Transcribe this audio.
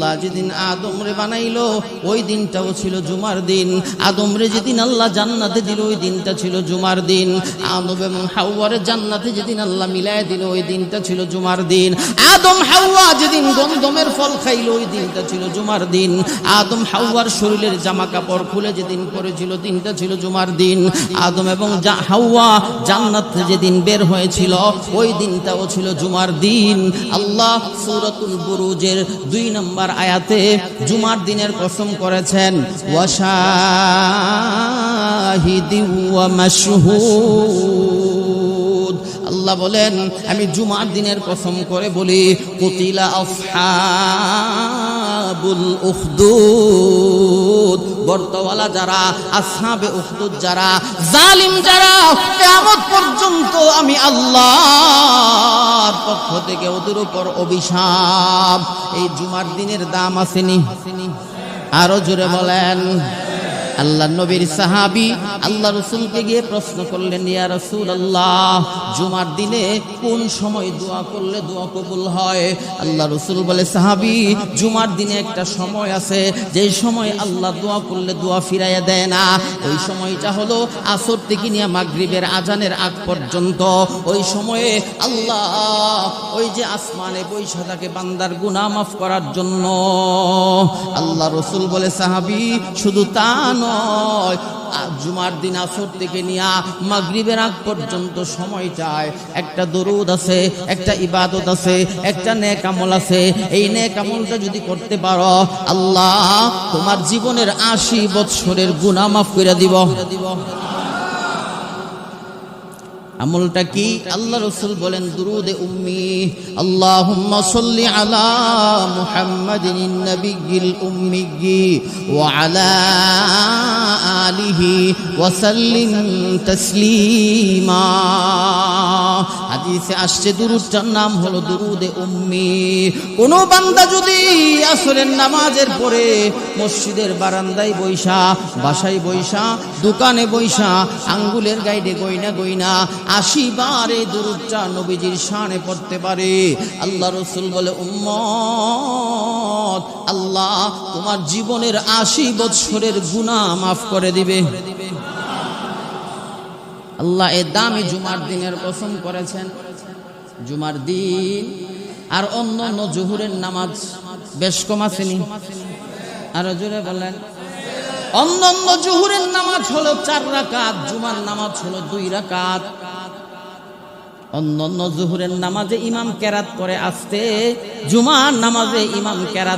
আল্লাহ যেদিন আদম রে বানাইলো ওই দিনটাও ছিল জুমার দিন। আদম রে যেদিন আল্লাহ জান্নাতে দিল ওই দিনটা ছিল জুমার দিন। আদম এবং হাওয়ারে জান্নাতে যেদিন আল্লাহ মিলায় দিল ওই দিনটা ছিল জুমার দিন। আদম হাওয়া যেদিন গন্ধমের ফল খাইলো ওই দিনটা ছিল জুমার দিন। আদম হাওয়ার শরীরের জামা কাপড় খুলে যেদিন পরেছিল দিনটা ছিল জুমার দিন। আদম এবং হাওয়া জান্নাত যেদিন বের হয়েছিল ওই দিনটাও ছিল জুমার দিন। আল্লাহ সূরাতুল বুরুজের 2 নম্বর আয়াতে জুমার দিনের কসম করেছেন, ওয়াশাহিদি ওয়া মাশহুদ। আল্লাহ বলেন আমি জুমার দিনের কসম করে বলি, কুতিলা আসহাবুল উখদুদ, গর্তওয়ালা যারা, আসহাবে উখদুদ যারা, জালিম যারা, কিয়ামত পর্যন্ত আমি আল্লাহর পক্ষ থেকে ওদের উপর অভিশাপ। এই জুমার দিনের দাম আসেনি? আরো জোরে বলেন। আল্লাহ নবীর সাহাবী আল্লাহ রাসূলকে গিয়ে প্রশ্ন করলেন, ইয়া রাসূলুল্লাহ জুমার দিনে কোন সময় দোয়া করলে দোয়া কবুল হয়? আল্লাহ রাসূল বলে, সাহাবী জুমার দিনে একটা সময় আছে যেই সময় আল্লাহ দোয়া করলে দোয়া ফিরাইয়া দেয় না। ওই সময়টা হলো আসর থেকে নিয়ে মাগরিবের আজানের আগ পর্যন্ত। ওই সময়ে আল্লাহ ওই যে আসমানে বৈশা থাকে বান্দার গুনাহ মাফ করার জন্য। আল্লাহ রাসূল বলে, সাহাবী শুধু তা নয়, জুমার দিন আসর থেকে নিয়ে মাগরিবের আগ পর্যন্ত সময়টায় একটা দরুদ আছে, একটা ইবাদত আছে, একটা নেক আমল আছে। এই নেক আমলটা যদি করতে পারো আল্লাহ তোমার জীবনের 80 বছরের গুনাহ মাফ করে দিব। আমলটা কি? আল্লাহ রাসূল বলেন দুরুদে উম্মি, আল্লাহুম্মা সাল্লি আলা মুহাম্মাদিন নবিয়্যিল উম্মি ওয়া আলা আলিহি ওয়া সাল্লিম তাসলিমা। হাদিসে আসছে দুরুদটার নাম হলো দুরুদে উম্মি। কোন বান্দা যদি আসরের নামাজের পরে মসজিদের বারান্দায় বইসা, বাসায় বইসা, দোকানে বইসা, আঙ্গুলের গাইডে গইনা গইনা 80 বার এই দুরূদটা নবীজির শানে পড়তে পারে, আল্লাহ রাসূল বলে, উম্মত আল্লাহ তোমার জীবনের 80 বছরের গুনাহ মাফ করে দিবে। আল্লাহ এই দামি জুমার দিনের কসম করেছেন। জুমার দিন আর অন্য জোহরের নামাজ বেশ কম আসেনি? আরো জোরে বলেন। অন্য জোহরের নামাজ হলো 4 রাকাত, জুমার নামাজ হলো 2 রাকাত। অন্য জোহরের নামাজে ইমাম কেরাত করে আসতে, জুমার নামাজে ইমাম কেরাত